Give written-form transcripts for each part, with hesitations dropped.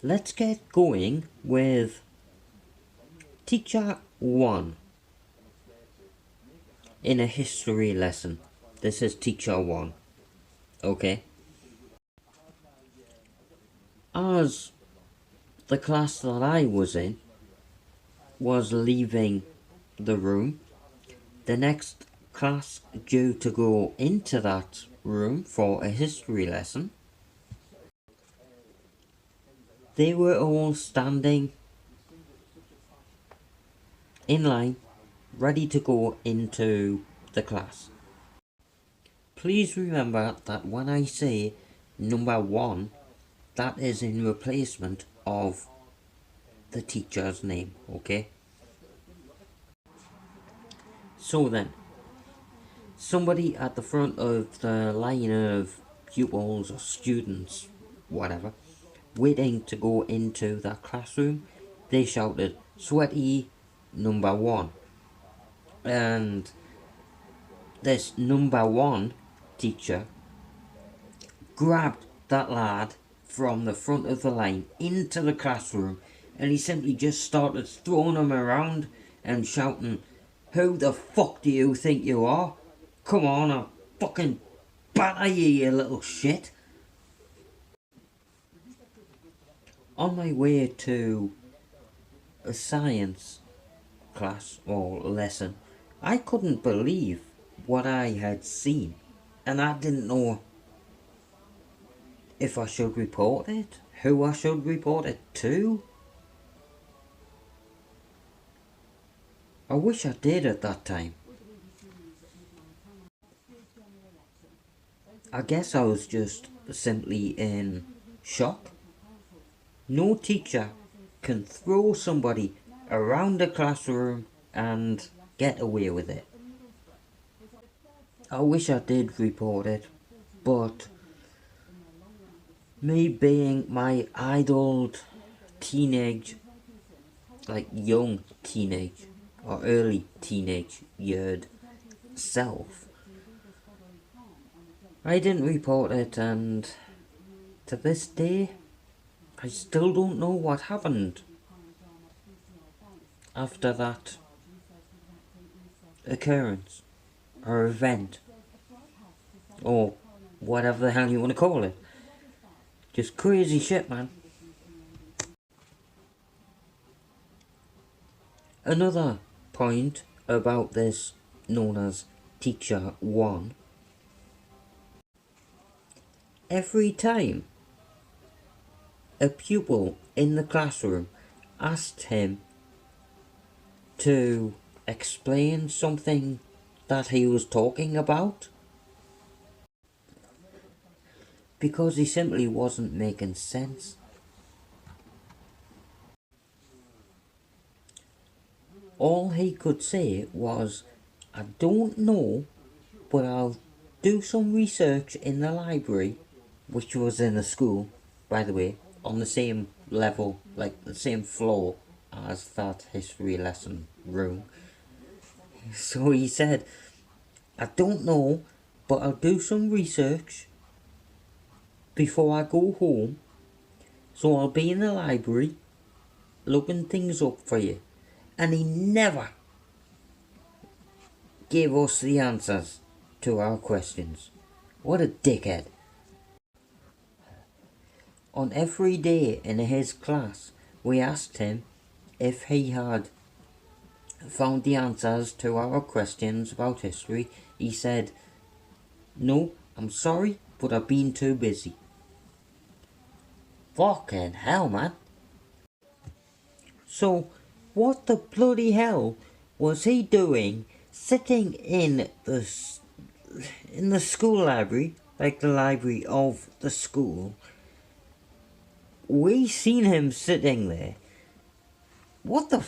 let's get going with Teacher 1 in a history lesson. This is Teacher 1, okay? As the class that I was in was leaving the room, the next class due to go into that room for a history lesson, they were all standing in line, ready to go into the class. Please remember that when I say number 1, that is in replacement of the teacher's name, okay? So then, somebody at the front of the line of pupils or students, whatever, waiting to go into that classroom, they shouted, "Sweaty number 1." And this number 1 teacher grabbed that lad from the front of the line into the classroom, and he simply just started throwing him around and shouting, "Who the fuck do you think you are? Come on, I'll fucking batter you, you little shit." On my way to a science class or lesson, I couldn't believe what I had seen, and I didn't know if I should report it, who I should report it to. I wish I did at that time. I guess I was just simply in shock. No teacher can throw somebody around the classroom and get away with it. I wish I did report it, but me being my idle teenage, like young teenage or early teenage yeared self, I didn't report it, and to this day I still don't know what happened after that occurrence or event or whatever the hell you want to call it. Just crazy shit, man. Another point about this known as Teacher 1, every time a pupil in the classroom asked him to explain something that he was talking about, because he simply wasn't making sense, all he could say was, "I don't know, but I'll do some research in the library," which was in the school, by the way, on the same level, like the same floor as that history lesson room. So he said, "I don't know, but I'll do some research before I go home, so I'll be in the library looking things up for you." And he never gave us the answers to our questions. What a dickhead. On every day in his class, we asked him if he had found the answers to our questions about history. He said, "No, I'm sorry, but I've been too busy." Fucking hell, man. So, what the bloody hell was he doing sitting in the school library, like the library of the school? We seen him sitting there. What the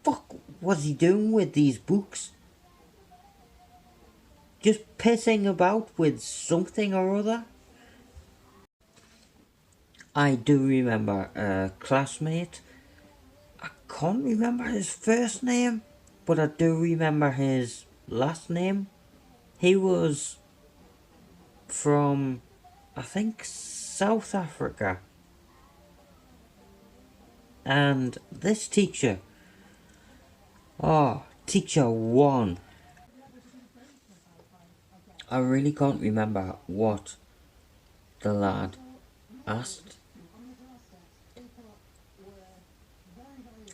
fuck was he doing with these books? Just pissing about with something or other? I do remember a classmate. I can't remember his first name, but I do remember his last name. He was from, I think, South Africa. And this teacher, teacher one, I really can't remember what the lad asked,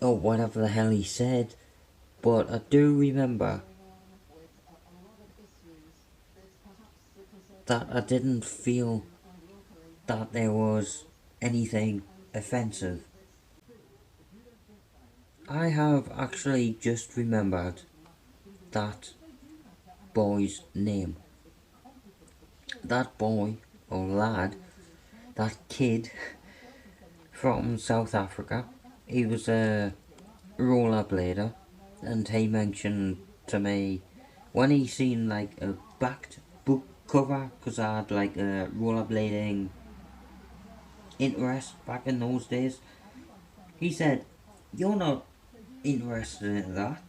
or whatever the hell he said, but I do remember that I didn't feel that there was anything offensive. I have actually just remembered that boy's name. That boy, or lad, that kid from South Africa, he was a rollerblader, and he mentioned to me when he seen like a backed book cover, because I had like a rollerblading interest back in those days. He said, "You're not interested in that?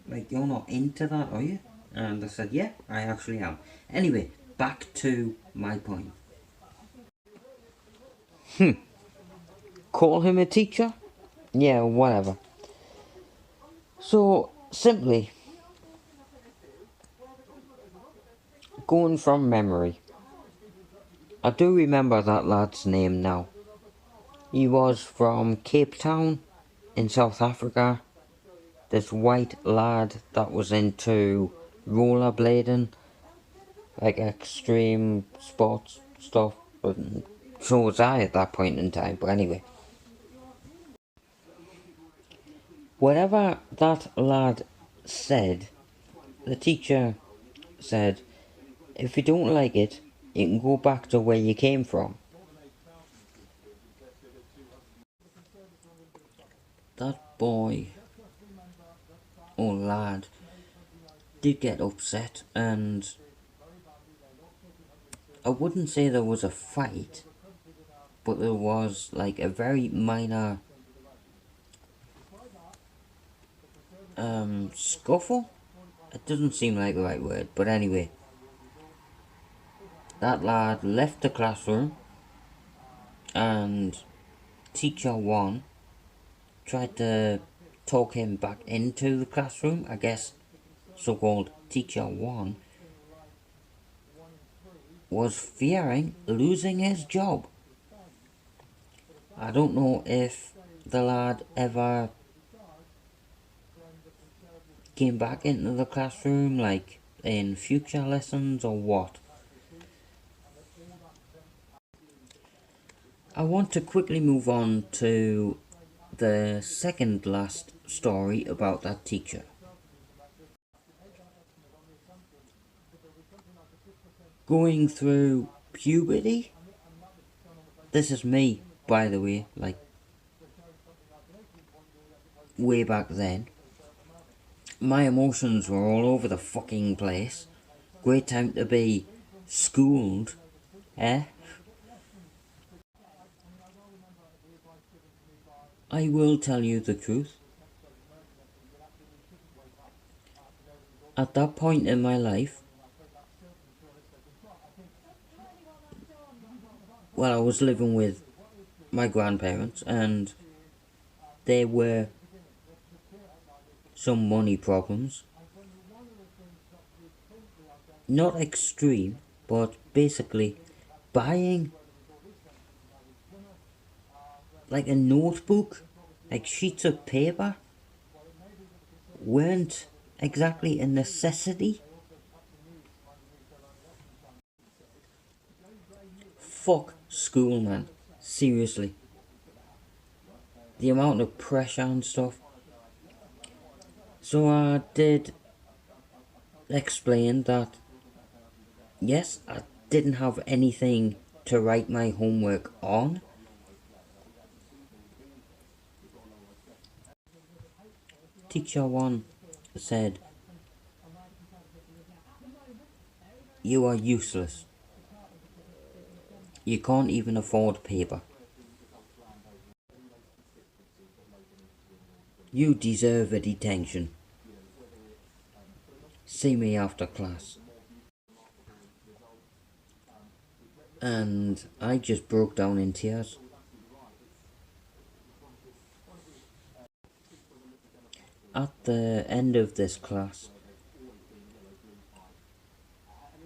Like, you're not into that, are you?" And I said, "Yeah, I actually am." Anyway, back to my point. Call him a teacher? Yeah, whatever. So, simply, going from memory, I do remember that lad's name now. He was from Cape Town in South Africa. This white lad that was into rollerblading, like extreme sports stuff. But so was I at that point in time. But anyway, whatever that lad said, the teacher said, if you don't like it, you can go back to where you came from. That boy, or lad, did get upset, and I wouldn't say there was a fight, but there was like a very minor scuffle. It doesn't seem like the right word, but anyway, that lad left the classroom, and teacher one tried to talk him back into the classroom. I guess so-called teacher one was fearing losing his job. I don't know if the lad ever came back into the classroom, like in future lessons or what. I want to quickly move on to the second last story about that teacher. Going through puberty. This is me, by the way, like way back then. My emotions were all over the fucking place. Great time to be schooled, eh? I will tell you the truth. At that point in my life, well, I was living with my grandparents, and there were some money problems. Not extreme, but basically buying like a notebook, like sheets of paper, weren't exactly a necessity. Fuck school, man. Seriously. The amount of pressure and stuff. So I did explain that, yes, I didn't have anything to write my homework on. Teacher one said, "You are useless. You can't even afford paper. You deserve a detention. See me after class." And I just broke down in tears. at the end of this class,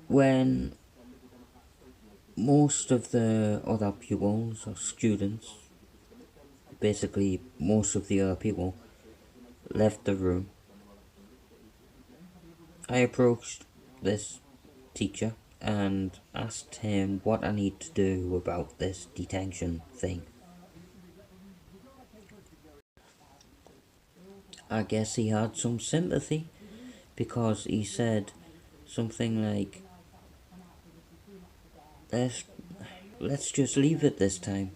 when most of the other pupils or students, basically most of the other people, left the room, I approached this teacher and asked him what I need to do about this detention thing. I guess he had some sympathy because he said something like, let's just leave it this time.